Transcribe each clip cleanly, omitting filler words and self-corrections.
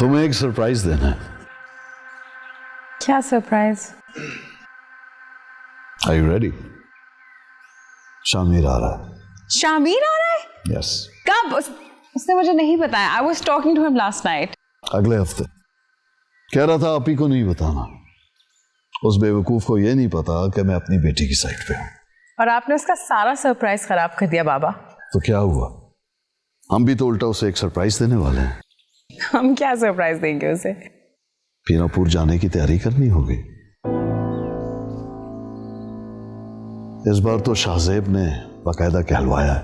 तुम्हें एक सरप्राइज देना है। क्या surprise? Are you ready? Shamir आ रहा है। शामिर आ रहा है? Yes. कब? उसने मुझे नहीं बताया। I was talking to him last night. अगले हफ्ते। कह रहा था आप ही को नहीं बताना। उस बेवकूफ को ये नहीं पता कि मैं अपनी बेटी की साइड पे हूँ। और आपने उसका सारा सरप्राइज खराब कर दिया बाबा। तो क्या हुआ? हम भी तो उल्टा उसे एक सरप्राइज देने वाले हैं। हम क्या सरप्राइज देंगे उसे? पीनापुर जाने की तैयारी करनी होगी। इस बार तो शाहजेब ने बाकायदा कहलवाया है।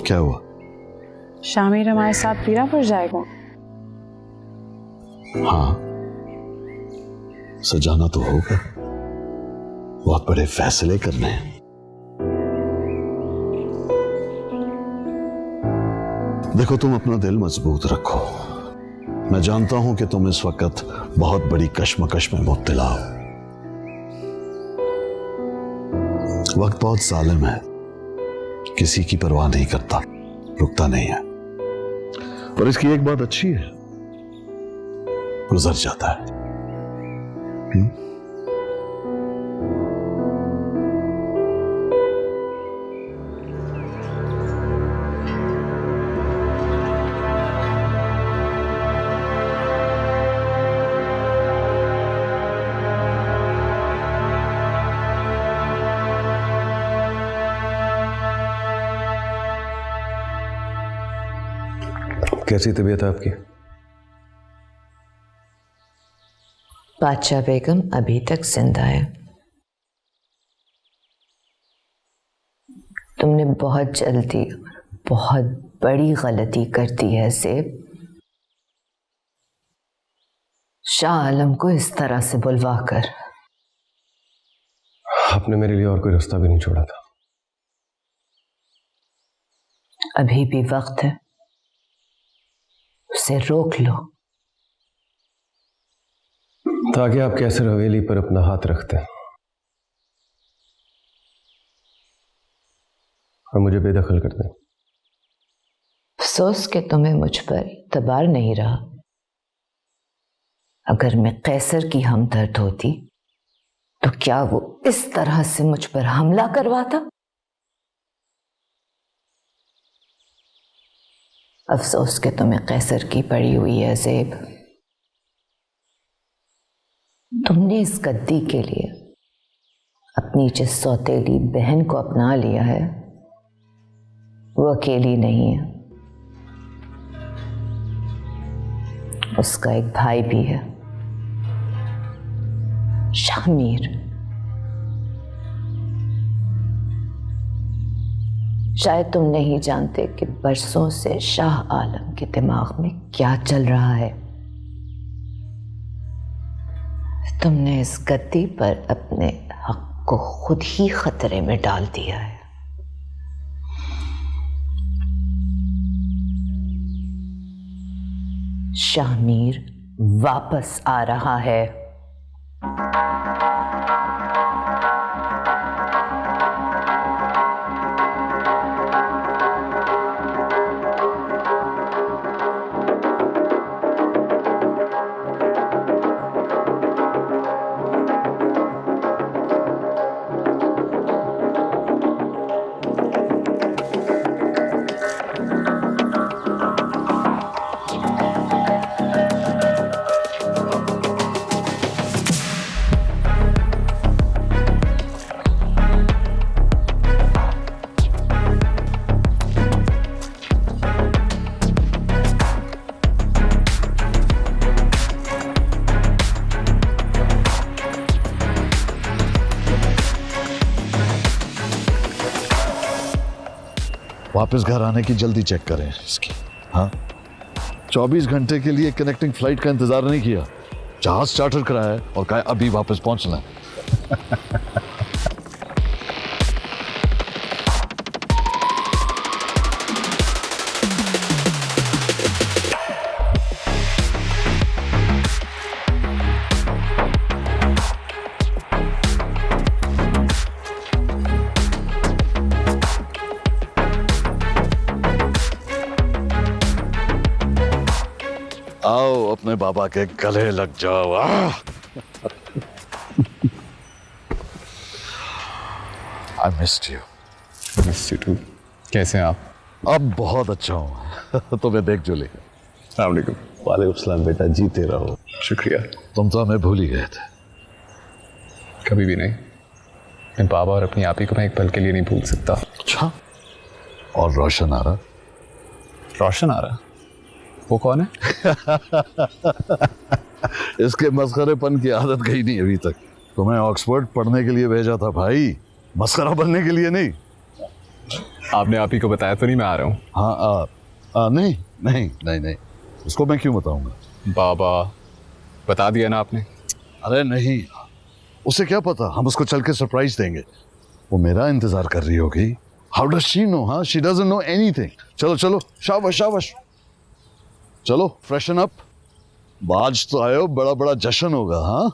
क्या हुआ? शामिर हमारे साथ पीनापुर जाएगा? हाँ, सजाना तो होगा। बहुत बड़े फैसले करने हैं। देखो, तुम अपना दिल मजबूत रखो। मैं जानता हूं कि तुम इस वक्त बहुत बड़ी कश्मकश में मुब्तला हो। वक्त बहुत जालिम है, किसी की परवाह नहीं करता, रुकता नहीं है। और इसकी एक बात अच्छी है, गुजर जाता है। कैसी तबीयत है आपकी? बादशाह बेगम अभी तक जिंदा है। तुमने बहुत जल्दी बहुत बड़ी गलती कर दी है ज़ेब। शाह आलम को इस तरह से बुलवा कर। आपने मेरे लिए और कोई रास्ता भी नहीं छोड़ा था। अभी भी वक्त है, उसे रोक लो। ताकि आप कैसे हवेली पर अपना हाथ रखते हैं और मुझे बेदखल कर दें। अफसोस कि तुम्हें मुझ पर इतबार नहीं रहा। अगर मैं कैसर की हमदर्द होती तो क्या वो इस तरह से मुझ पर हमला करवाता? अफसोस कि तुम्हें कैसर की पड़ी हुई है ज़ेब। तुमने इस गद्दी के लिए अपनी जिस सौतेली बहन को अपना लिया है वो अकेली नहीं है, उसका एक भाई भी है, शामिर। शायद तुम नहीं जानते कि बरसों से शाह आलम के दिमाग में क्या चल रहा है। तुमने इस गद्दी पर अपने हक को खुद ही खतरे में डाल दिया है। शामिर वापस आ रहा है। वापस घर आने की जल्दी चेक करें इसकी। हाँ, 24 घंटे के लिए कनेक्टिंग फ्लाइट का इंतजार नहीं किया, जहाज चार्टर कराया है और कहा अभी वापस पहुंचना है। अपने बाबा के गले लग जाओ। I missed you. Miss you too. कैसे हैं आप? अब बहुत अच्छा हूँ। तुम्हें देख जुली। अस्सलाम वालेकुम। वालेकुम सलाम बेटा, जीते रहो। शुक्रिया। तुम तो हमें भूल ही गए थे। कभी भी नहीं। मैं बाबा और अपनी आपी को मैं एक पल के लिए नहीं भूल सकता। अच्छा, और रोशन आ रहा? रोशन आ रहा? वो कौन है? इसके मस्खरेपन की आदत गई नहीं अभी तक। तुम्हें ऑक्सफोर्ड पढ़ने के लिए भेजा था भाई, मस्खरा बनने के लिए नहीं। आपने आपी को बताया तो नहीं मैं आ रहा हूँ? हाँ, नहीं नहीं नहीं नहीं, उसको मैं क्यों बताऊंगा? बाबा, बता दिया ना आपने। अरे नहीं, उसे क्या पता, हम उसको चल के सरप्राइज देंगे। वो मेरा इंतजार कर रही होगी। How does she know? हाँ, शी डजंट नो एनीथिंग। चलो चलो, शाबाश शाबाश, चलो फ्रेशन अप। आज तो आयो, बड़ा बड़ा जश्न होगा। हाँ,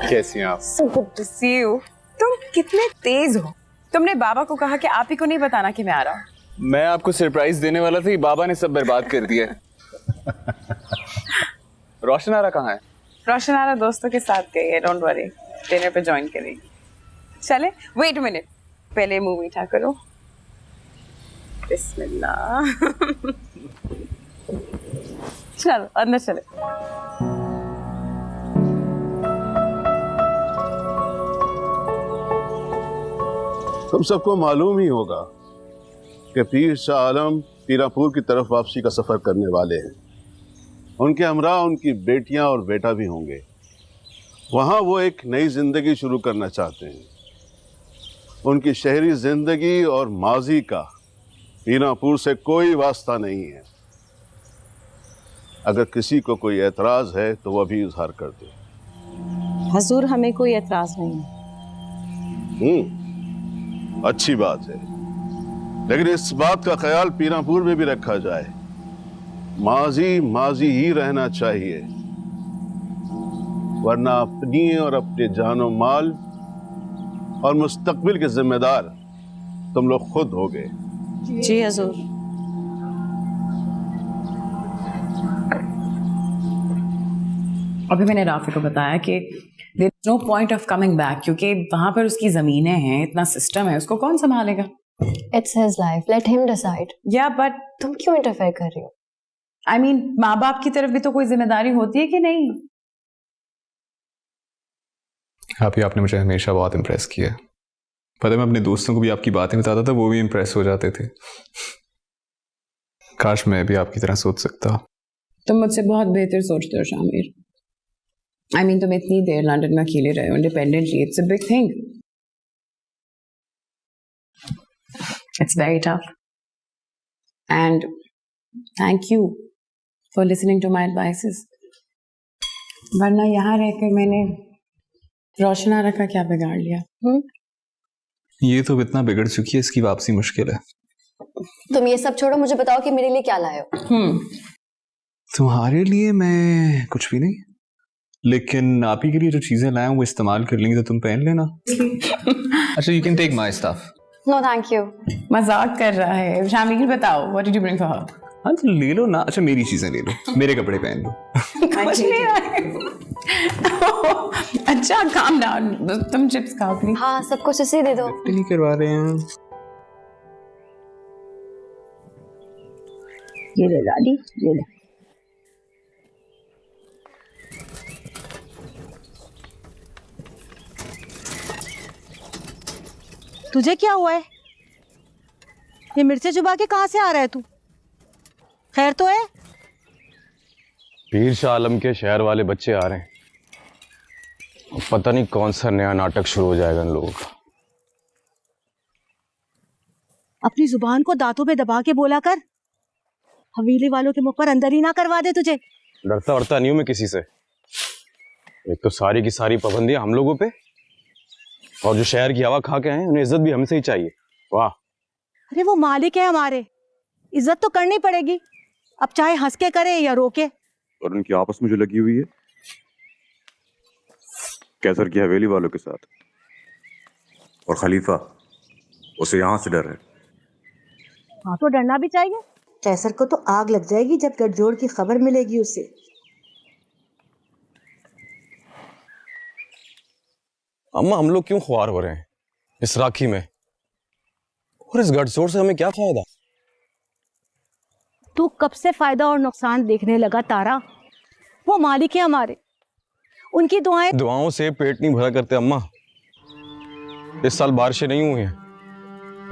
कैसी हैं आप? So good to see you. तुम कितने तेज हो। तुमने बाबा को कहा कि आप ही को नहीं बताना कि मैं आ रहा हूँ। मैं आपको सरप्राइज देने वाला था, बाबा ने सब बर्बाद कर दिया। रोशन आरा कहाँ है? रोशन आरा दोस्तों के साथ गई है, डोंट वरी, डिनर पे ज्वाइन करेगी। चले, वेट अ मिनट, पहले मुंह मीठा करो। बिस्मिल्लाह। चलो अंदर चले। तुम सबको मालूम ही होगा कि पीर शाह आलम पीरापुर की तरफ वापसी का सफर करने वाले हैं। उनके हमरा उनकी बेटियां और बेटा भी होंगे। वहां वो एक नई जिंदगी शुरू करना चाहते हैं। उनकी शहरी जिंदगी और माजी का पीरापुर से कोई वास्ता नहीं है। अगर किसी को कोई एतराज है तो वह भी इजहार कर दे। हुजूर, हमें कोई एतराज नहीं है। अच्छी बात है, लेकिन इस बात का ख्याल पीरापुर में भी रखा जाए। माजी माजी ही रहना चाहिए, वरना अपनी और अपने जानो माल और मुस्तकबिल के जिम्मेदार तुम लोग खुद होगे। जी हुजूर। अभी मैंने राफी को बताया कि there is no point of coming back, क्योंकि वहां पर उसकी जमीनें हैं, इतना सिस्टम है, उसको कौन संभालेगा? It's his life. Let him decide. या बट तुम क्यों इंटरफेयर कर रही हो? आई मीन, माँ बाप की तरफ भी तो कोई जिम्मेदारी होती है कि नहीं? आपने मुझे हमेशा बहुत इम्प्रेस किया। पता है, मैं अपने दोस्तों को भी आपकी बातें बताता था, वो भी इम्प्रेस हो जाते थे। काश मैं भी आपकी तरह सोच सकता। तुम मुझसे बहुत बेहतर सोचते हो शामिर। आई मीन, तुम इतनी देर लंदन में अकेले रहे हो independently, it's a big thing. It's very tough and thank you for listening to my advices. वरना यहाँ रहकर मैंने रोशन आरा का क्या बिगाड़ लिया? ये तो इतना बिगड़ चुकी है, इसकी वापसी मुश्किल है। तुम ये सब छोड़ो, मुझे बताओ कि मेरे लिए क्या लाए हो? तुम्हारे लिए मैं कुछ भी नहीं, लेकिन आप ही के लिए जो चीजें लाया हूं वो इस्तेमाल कर लेंगे तो तुम पहन लेना। अच्छा, you can take my stuff. No thank you. मजाक कर रहा है। शामिर, बताओ what did you bring for her? हाँ तो ले लो ना। अच्छा, मेरी चीजें ले लो, मेरे कपड़े पहन लो। कुछ नहीं है। अच्छा, काम डाउन, तुम चिप्स खाओ प्लीज। हाँ, सब कुछ इसे दे दो। नहीं करवा रहे हैं। ये ले दादी, ये ले। तुझे क्या हुआ है? ये मिर्चे चुबा के कहां से आ रहा है तू? खैर तो है? पीर शाह आलम के शहर वाले बच्चे आ रहे हैं। पता नहीं कौन सा नया नाटक शुरू हो जाएगा इन लोगों का। अपनी जुबान को दांतों पे दबा के बोला कर, हवेली वालों के मुख पर अंदर ही ना करवा दे तुझे। डरता वरता नहीं हूं मैं किसी से। एक तो सारी की सारी पाबंदियां हम लोगों पे, और जो शहर की हवा खा के हैं उन्हें इज्जत भी हमसे ही चाहिए। वाह। अरे वो मालिक है हमारे, इज्जत तो करनी पड़ेगी, अब चाहे हंस के करे या रोके। और उनकी आपस में जो लगी हुई है कैसर की हवेली वालों के साथ, और खलीफा उसे यहां से डर है। हाँ तो डरना भी चाहिए। कैसर को तो आग लग जाएगी जब गठजोड़ की खबर मिलेगी उसे। अम्मा हम लोग क्यों ख्वार हो रहे हैं इस राखी में, और इस गठजोड़ से हमें क्या फायदा? तू कब से फायदा और नुकसान देखने लगा तारा? वो मालिक है हमारे, उनकी दुआओं से पेट नहीं भरा करते अम्मा। इस साल बारिशें नहीं हुई हैं,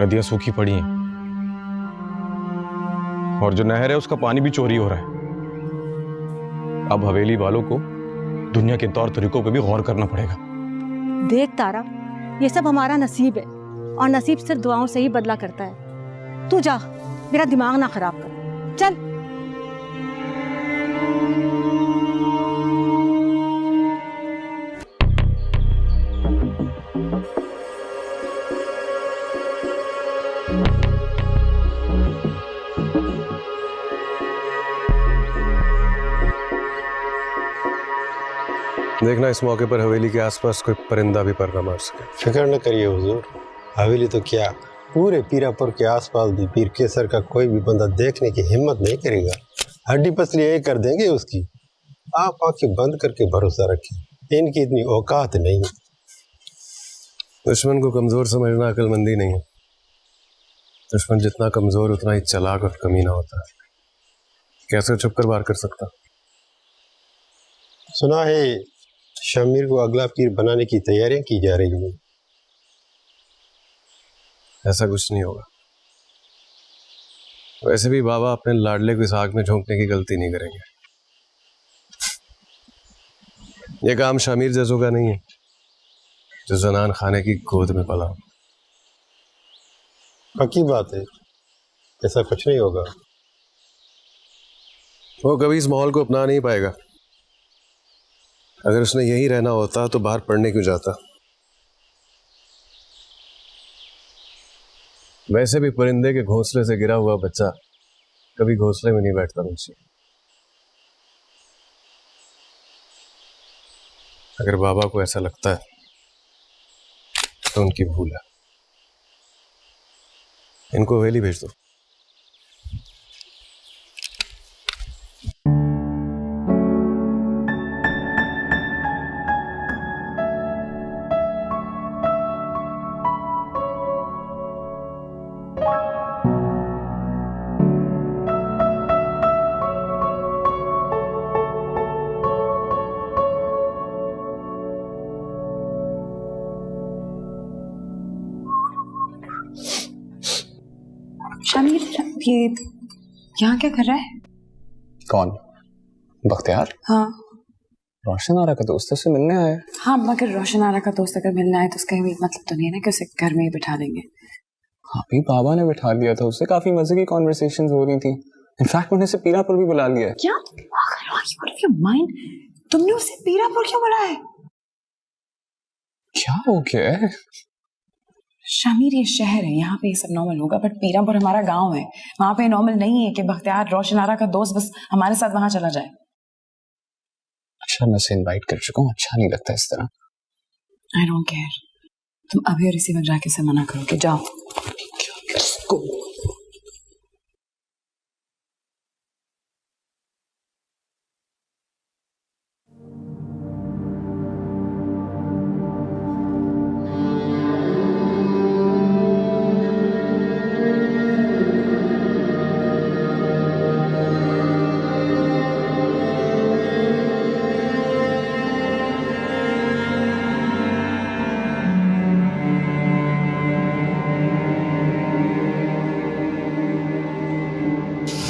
नदियां सूखी पड़ी हैं, और जो नहर है उसका पानी भी चोरी हो रहा है। अब हवेली वालों को दुनिया के तौर तरीकों पे भी गौर करना पड़ेगा। देख तारा, ये सब हमारा नसीब है, और नसीब सिर्फ दुआओं से ही बदला करता है। तू जा, मेरा दिमाग ना खराब कर, चल। देखना इस मौके पर हवेली के आसपास कोई परिंदा भी पर न मार सके। फिक्र न करिए हुजूर, हवेली तो क्या पूरे पीरापुर के आसपास भी पीर केसर का कोई भी बंदा देखने की हिम्मत नहीं करेगा। हड्डी पसली यही कर देंगे उसकी। आप आंखें बंद करके भरोसा रखें, इनकी इतनी औकात नहीं। दुश्मन को कमजोर समझना अक्लमंदी नहीं है। दुश्मन जितना कमजोर उतना ही चालाक और कमीना होता है। कैसे छुप कर वार कर सकता? सुना है शमीर को अगला पीर बनाने की तैयारियां की जा रही हैं। ऐसा कुछ नहीं होगा। वैसे भी बाबा अपने लाडले को इस आग में झोंकने की गलती नहीं करेंगे। ये काम शमीर जैसों का नहीं है जो जनान खाने की गोद में पला। पक्की बात है, ऐसा कुछ नहीं होगा। वो कभी इस माहौल को अपना नहीं पाएगा। अगर उसने यहीं रहना होता तो बाहर पढ़ने क्यों जाता? वैसे भी परिंदे के घोंसले से गिरा हुआ बच्चा कभी घोंसले में नहीं बैठता मुझसे। अगर बाबा को ऐसा लगता है तो उनकी भूल है। इनको हवेली भेज दो। शमीर, ये यहाँ क्या कर रहा है? कौन? बख्तियार? हाँ। रोशन आरा का दोस्त से मिलने आया। हाँ, मगर रोशन आरा का दोस्त अगर मिलना है तो उसका मतलब तो नहीं है ना कि उसे घर में ही बिठा देंगे। अभी बाबा ने बिठा दिया था, उससे काफी मजे की कॉन्वर्सेशंस हो रही थी। इनफैक्ट मैंने उसे पीरापुर भी बुला लिया है। क्या? माइंड, तुमने उसे पीरापुर क्यों बुलाया है? क्या हो गया है? शमीर, ये शहर है, यहाँ पे ये सब नॉर्मल होगा, बट पीरापुर हमारा गांव है, वहां पे नॉर्मल नहीं है कि बख्तियार रोशन आरा का दोस्त बस हमारे साथ वहां चला जाए। अच्छा, मैं उसे इनवाइट कर चुका हूँ, अच्छा नहीं लगता इस तरह। आई डोंट केयर, तुम अभी और इसी वक्त जाके से मना करो कि जाओ।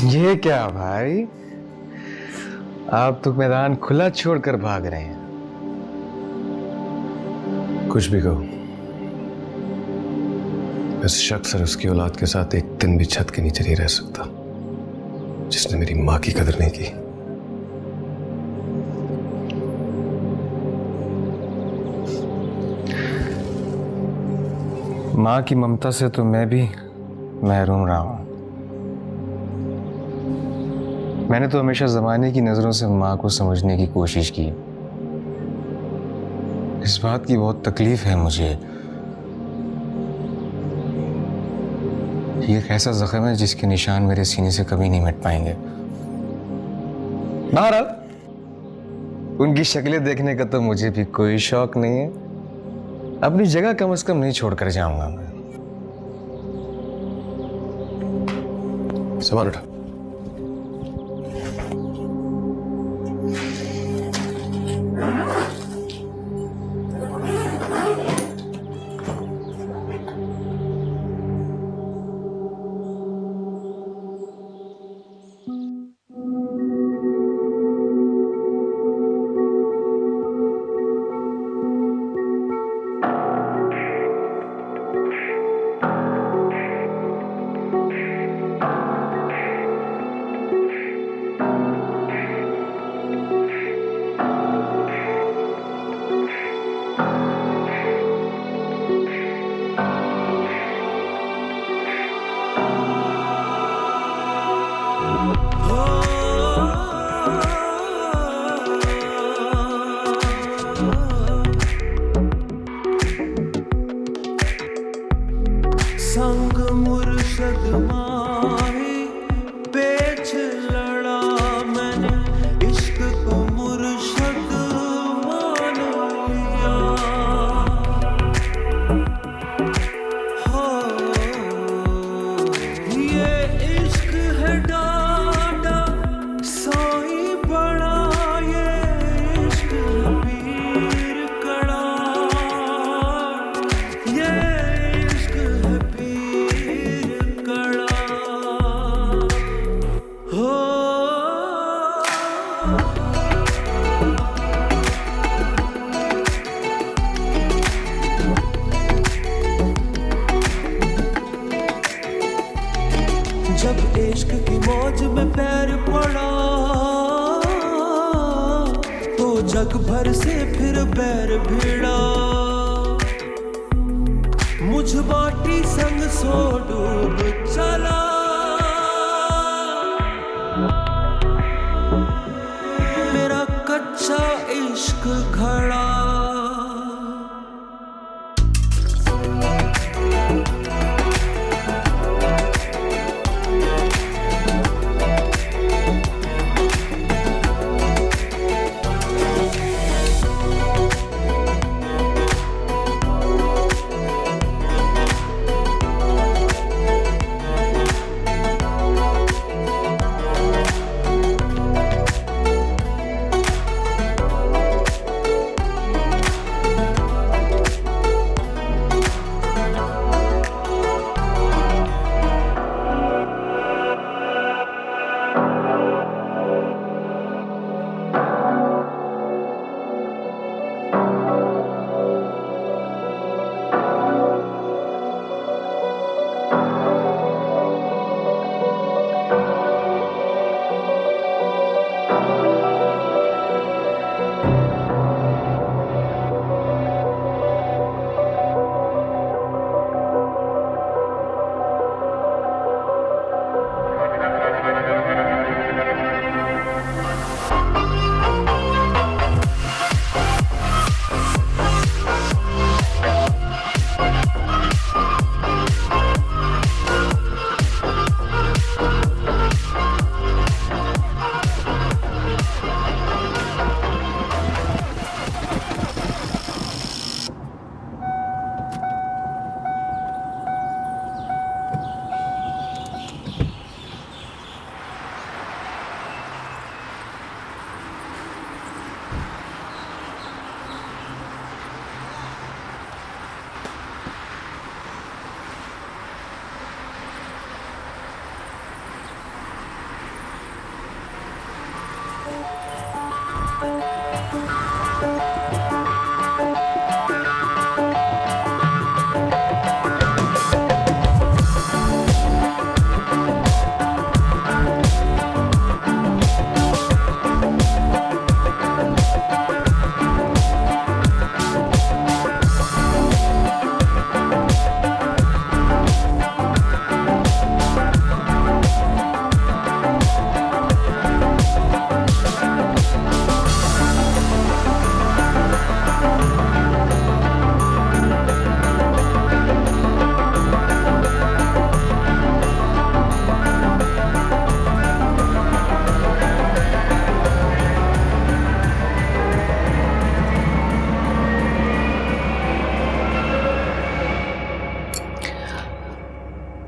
ये क्या भाई, आप तो मैदान खुला छोड़कर भाग रहे हैं। कुछ भी कहो, इस शख्स और उसकी औलाद के साथ एक दिन भी छत के नीचे नहीं रह सकता जिसने मेरी मां की कदर नहीं की। मां की ममता से तो मैं भी महरूम रहा हूं। मैंने तो हमेशा जमाने की नजरों से मां को समझने की कोशिश की। इस बात की बहुत तकलीफ है मुझे। ये एक ऐसा जख्म है जिसके निशान मेरे सीने से कभी नहीं मिट पाएंगे। बहरहाल उनकी शक्लें देखने का तो मुझे भी कोई शौक नहीं है। अपनी जगह कम से कम नहीं छोड़कर जाऊंगा मैं। सामान उठा। जब इश्क की मौज में पैर पड़ा तो जग भर से फिर बैर भिड़ा। मुझ बाटी संग सो डूब चला, मेरा कच्चा इश्क घड़ा।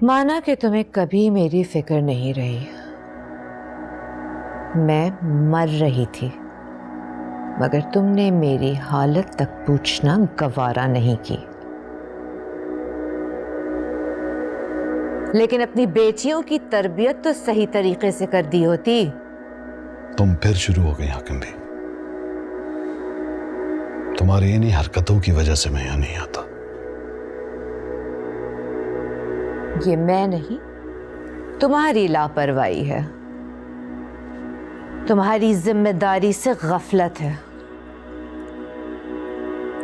माना कि तुम्हें कभी मेरी फिक्र नहीं रही, मैं मर रही थी, मगर तुमने मेरी हालत तक पूछना गवारा नहीं की। लेकिन अपनी बेटियों की तरबियत तो सही तरीके से कर दी होती। तुम फिर शुरू हो गई हाकिम भी। तुम्हारी इन्हीं हरकतों की वजह से मैं यहां नहीं आता। ये मैं नहीं, तुम्हारी लापरवाही है, तुम्हारी जिम्मेदारी से गफलत है,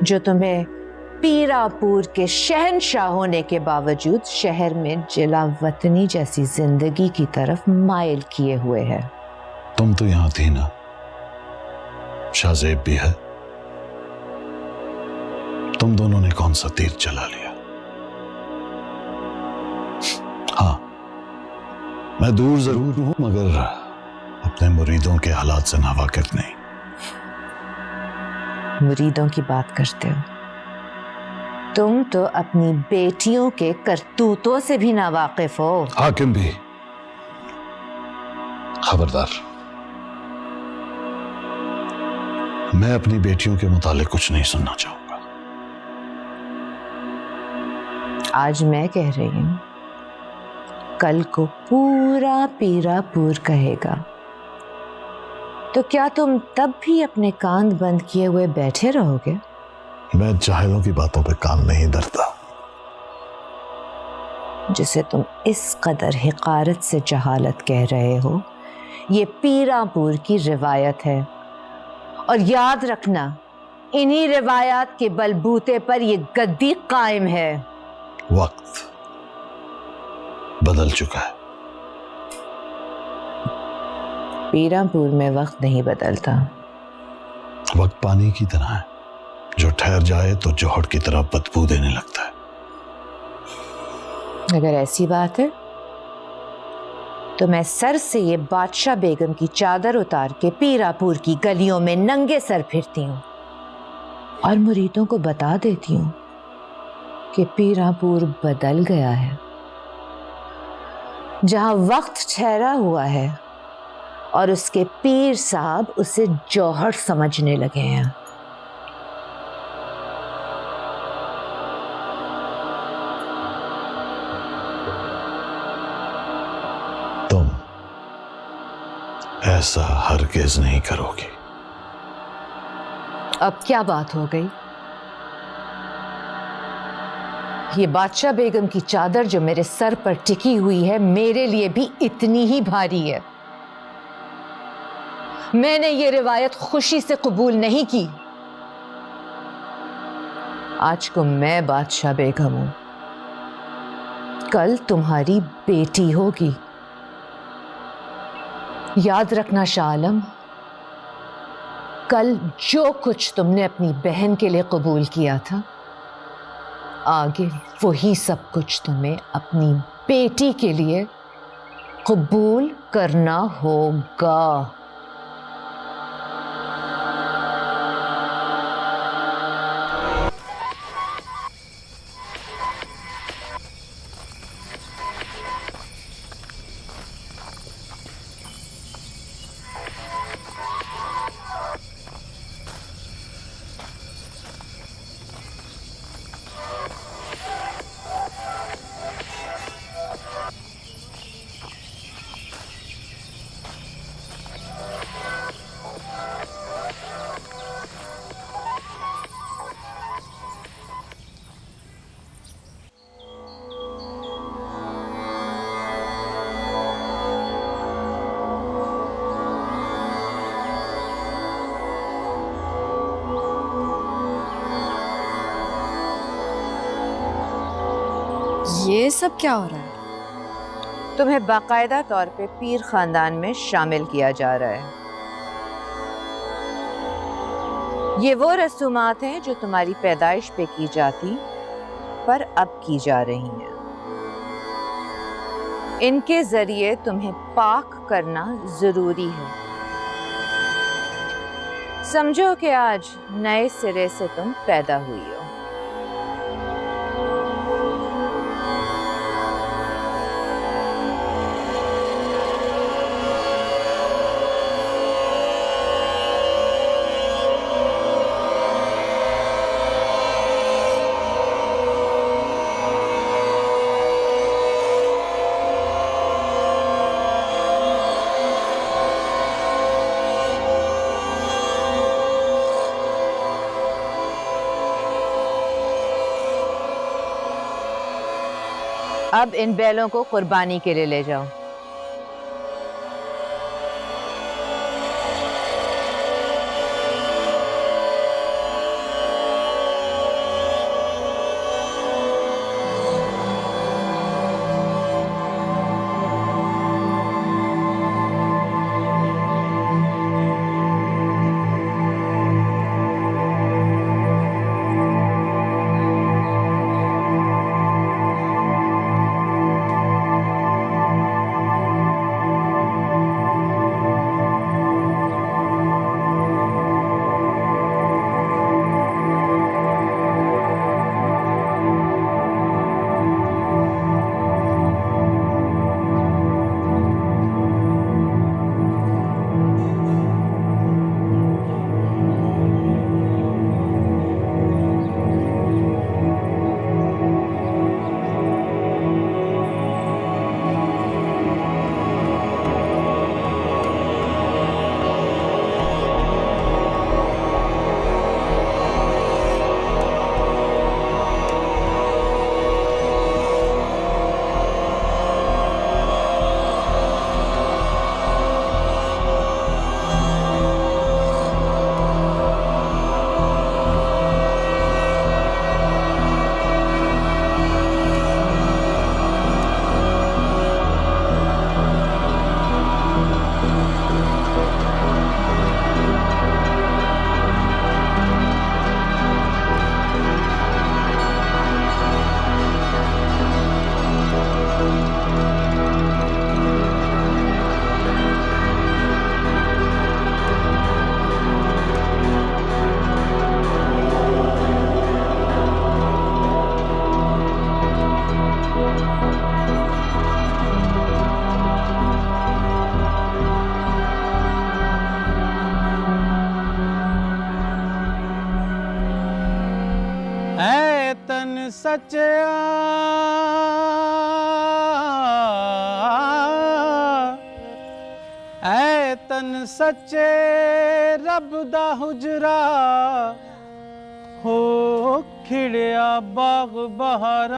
जो तुम्हें पीरापुर के शहंशाह होने के बावजूद शहर में जिला वतनी जैसी जिंदगी की तरफ माइल किए हुए है। तुम तो यहां थी ना, शाहजेब भी है, तुम दोनों ने कौन सा तीर चला लिया? हाँ, मैं दूर जरूर हूं मगर अपने मुरीदों के हालात से नावाकिफ नहीं। मुरीदों की बात करते हो, तुम तो अपनी बेटियों के करतूतों से भी नावाकिफ हो। हाकिम भी, खबरदार, मैं अपनी बेटियों के मुतालिक कुछ नहीं सुनना चाहूंगा। आज मैं कह रही हूं, कल को पूरा पीरापुर कहेगा, तो क्या तुम तब भी अपने कान बंद किए हुए बैठे रहोगे? मैं जाहिलों की बातों पे कान नहीं धरता। जिसे तुम इस कदर हिकारत से जहालत कह रहे हो, ये पीरापुर की रिवायत है, और याद रखना, इन्हीं रिवायात के बलबूते पर ये गद्दी कायम है। वक्त बदल चुका है। पीरापुर में वक्त नहीं बदलता। वक्त पानी की तरह है, जो ठहर जाए तो जोहर की तरह बदबू देने लगता है। अगर ऐसी बात है तो मैं सर से ये बादशाह बेगम की चादर उतार के पीरापुर की गलियों में नंगे सर फिरती हूँ और मुरीदों को बता देती हूँ कि पीरापुर बदल गया है। जहां वक्त ठहरा हुआ है और उसके पीर साहब उसे जौहर समझने लगे हैं। तुम ऐसा हरगिज नहीं करोगी। अब क्या बात हो गई? ये बादशाह बेगम की चादर जो मेरे सर पर टिकी हुई है, मेरे लिए भी इतनी ही भारी है। मैंने ये रिवायत खुशी से कबूल नहीं की। आज को मैं बादशाह बेगम हूं, कल तुम्हारी बेटी होगी। याद रखना शाह आलम, कल जो कुछ तुमने अपनी बहन के लिए कबूल किया था, आगे वही सब कुछ तुम्हें अपनी बेटी के लिए कबूल करना होगा। ये सब क्या हो रहा है? तुम्हें बाकायदा तौर पे पीर खानदान में शामिल किया जा रहा है। ये वो रसूमात हैं जो तुम्हारी पैदाइश पे की जाती पर अब की जा रही हैं। इनके जरिए तुम्हें पाक करना जरूरी है। समझो कि आज नए सिरे से तुम पैदा हुई हो। अब इन बैलों को कुर्बानी के लिए ले जाओ। सच्चा ऐ तन सच्चे रब दा हुजरा हो खिड़िया बाग बहारा।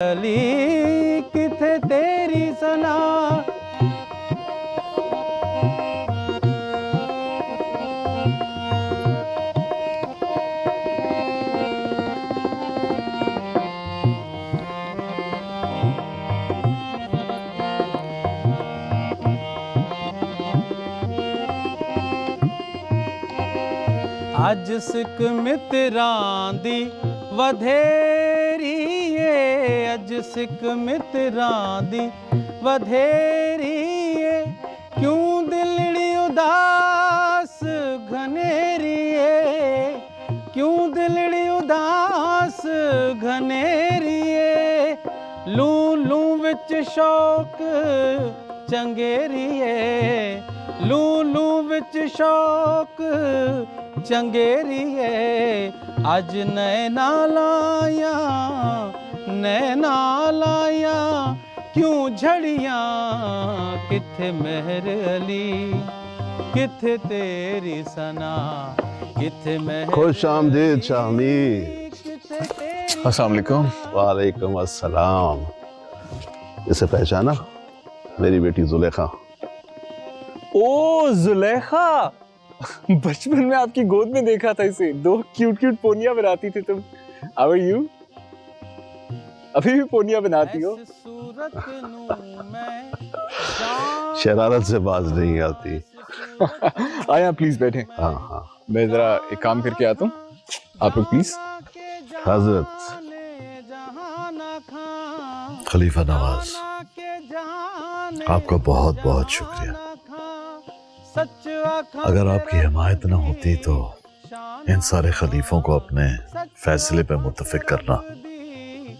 अली किथे तेरी सना अज सिक मित्रां दी वधेरी अज सिक मित्रां दी वधेरी क्यों दिल शौक चंगेरिए, लूलू विच शौक चंगेरिए, अज नैना लाया क्यों झड़ियां, किथे मेहर अली, किथे तेरी सना, किथे मेहर। खुश आमदीद शामीर। अस्सलाम वालेकुम। वालेकुम अस्सलाम। इसे पहचाना? मेरी बेटी जुलेखा। ओ जुलेखा, बचपन में आपकी गोद में देखा था इसे, 2 क्यूट क्यूट पोनिया बनाती थी तुम। How are you? अभी भी पोनिया बनाती हो? शरारत से बाज नहीं आती। आया प्लीज बैठे। हाँ हाँ, मैं जरा एक काम करके आता हूँ, आप लोग प्लीज। हजरत खलीफा नवाज, आपका बहुत बहुत शुक्रिया। अगर आपकी हिमायत न होती तो इन सारे खलीफों को अपने फैसले पे मुत्तफिक करना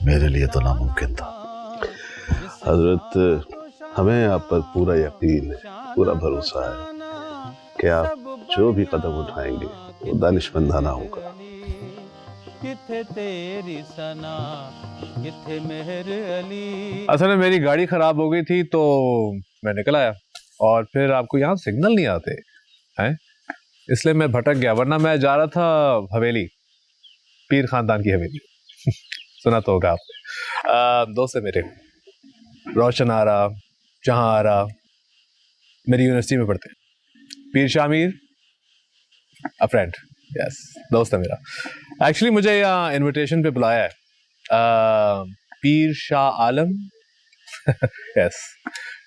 मेरे लिए तो नामुमकिन था। हजरत, हमें आप पर पूरा यकीन है, पूरा भरोसा है कि आप जो भी कदम उठाएंगे वो दानिशमंदाना होगा। किथे तेरी सना, किथे मेहर अली। असल में मेरी गाड़ी खराब हो गई थी तो मैं निकल आया, और फिर आपको यहाँ सिग्नल नहीं आते हैं, इसलिए मैं भटक गया, वरना मैं जा रहा था हवेली, पीर खानदान की हवेली। सुना तो होगा आपने। दोस्त है मेरे, रोशन आरा, जहां आरा, मेरी यूनिवर्सिटी में पढ़ते हैं। पीर शामीर, अ फ्रेंड, यस, दोस्त है मेरा। एक्चुअली मुझे यहाँ इनविटेशन पे बुलाया है पीर शाह आलम। यस,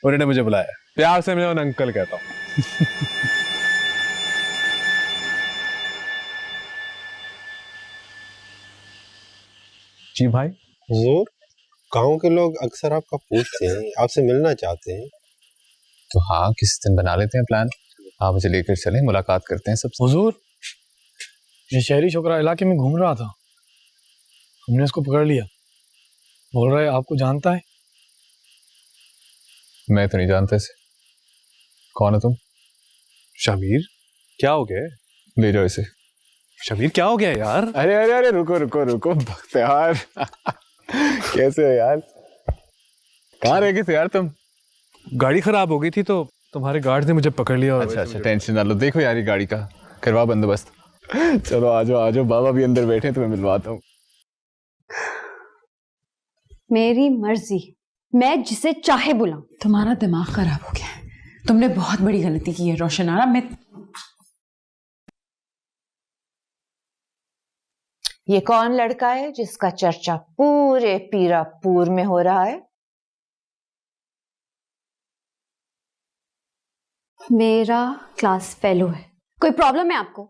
उन्होंने मुझे बुलाया, प्यार से मैं उन्हें अंकल कहता हूँ। जी भाई। हुजूर, गांव के लोग अक्सर आपका पूछते हैं, आपसे मिलना चाहते हैं। तो हाँ, किसी दिन बना लेते हैं प्लान, आप मुझे लेकर चलें, मुलाकात करते हैं सबसे। हुजूर, ये शहरी छोकरा इलाके में घूम रहा था, हमने उसको पकड़ लिया, बोल रहा है आपको जानता है। मैं तो नहीं जानता इसे, कौन है तुम? शमीर, क्या हो गया? ले जाओ इसे। शमीर, क्या हो गया यार? अरे अरे अरे, रुको रुको रुको बख्तियार। कैसे हो यार? कहाँ रह गए थे यार तुम? गाड़ी खराब हो गई थी तो तुम्हारे गार्ड ने मुझे पकड़ लिया। और अच्छा, टेंशन ना लो, देखो यार ये गाड़ी का करवा बंदोबस्त। चलो आ जाओ, बाबा भी अंदर बैठे, तुम्हें मिलवाता हूँ। मेरी मर्जी, मैं जिसे चाहे बुलाऊं। तुम्हारा दिमाग खराब हो गया है, तुमने बहुत बड़ी गलती की है रोशन आरा। मैं ये कौन लड़का है जिसका चर्चा पूरे पीरापुर में हो रहा है? मेरा क्लास फेलो है। कोई प्रॉब्लम है आपको?